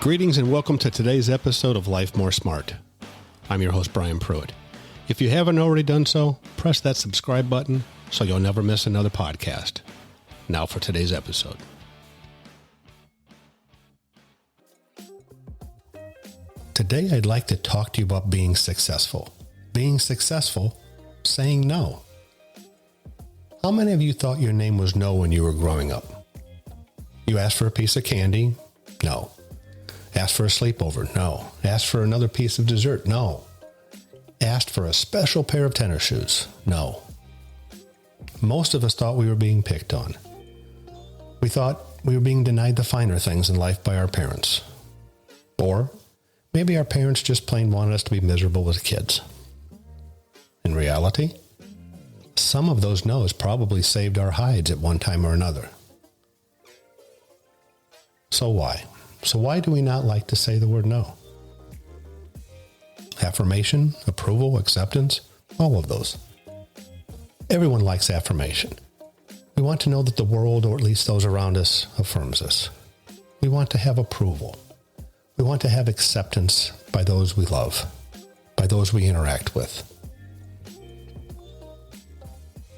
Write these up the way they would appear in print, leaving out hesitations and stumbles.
Greetings and welcome to today's episode of LifeMoreSmart. I'm your host, Brian Pruitt. If you haven't already done so, press that subscribe button so you'll never miss another podcast. Now for today's episode. Today, I'd like to talk to you about being successful. Being successful, saying no. How many of you thought your name was no when you were growing up? You asked for a piece of candy? No. Asked for a sleepover? No. Asked for another piece of dessert? No. Asked for a special pair of tennis shoes? No. Most of us thought we were being picked on. We thought we were being denied the finer things in life by our parents. Or maybe our parents just plain wanted us to be miserable as kids. In reality, some of those no's probably saved our hides at one time or another. So why? So why do we not like to say the word no? Affirmation, approval, acceptance, all of those. Everyone likes affirmation. We want to know that the world, or at least those around us, affirms us. We want to have approval. We want to have acceptance by those we love, by those we interact with.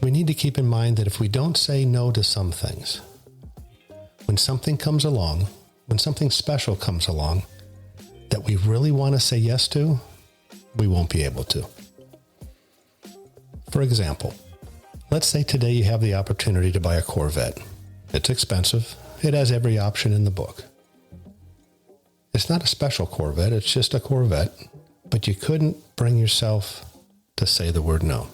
We need to keep in mind that if we don't say no to some things, when something comes along, when something special comes along that we really want to say yes to, we won't be able to. For example, let's say today you have the opportunity to buy a Corvette. It's expensive. It has every option in the book. It's not a special Corvette. It's just a Corvette. But you couldn't bring yourself to say the word no.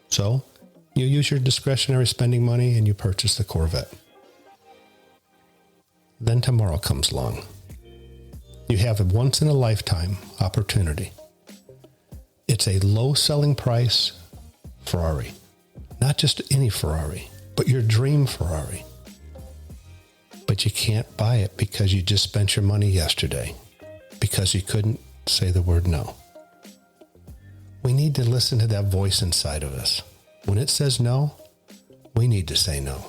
So you use your discretionary spending money and you purchase the Corvette. Then tomorrow comes along. You have a once-in-a-lifetime opportunity. It's a low selling price Ferrari. Not just any Ferrari, but your dream Ferrari. But you can't buy it because you just spent your money yesterday, because you couldn't say the word no. We need to listen to that voice inside of us. When it says no, we need to say no.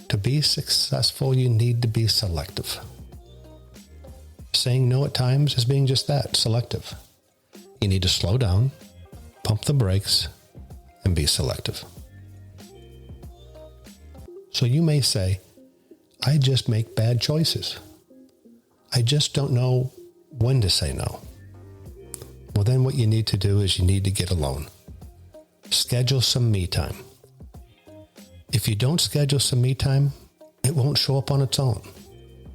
To be successful, you need to be selective. Saying no at times is being just that, selective. You need to slow down, pump the brakes, and be selective. So you may say, I just make bad choices. I just don't know when to say no. Well, then what you need to do is you need to get alone. Schedule some me time. If you don't schedule some me time, it won't show up on its own.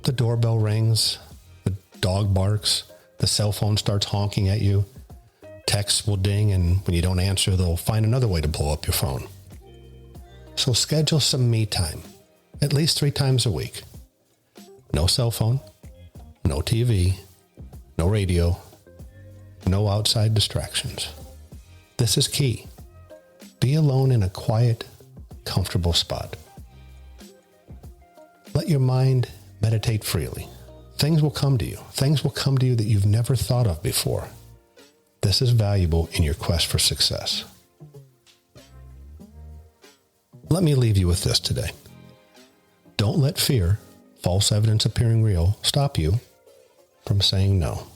The doorbell rings, the dog barks, the cell phone starts honking at you, texts will ding, and when you don't answer, they'll find another way to blow up your phone. So schedule some me time, at least 3 times a week. No cell phone, no TV, no radio, no outside distractions. This is key. Be alone in a quiet, comfortable spot. Let your mind meditate freely. Things will come to you. Things will come to you that you've never thought of before. This is valuable in your quest for success. Let me leave you with this today. Don't let fear, false evidence appearing real, stop you from saying no.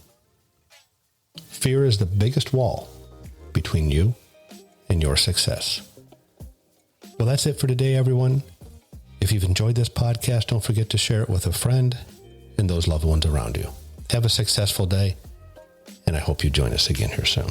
Fear is the biggest wall between you and your success. Well, that's it for today, everyone. If you've enjoyed this podcast, don't forget to share it with a friend and those loved ones around you. Have a successful day, and I hope you join us again here soon.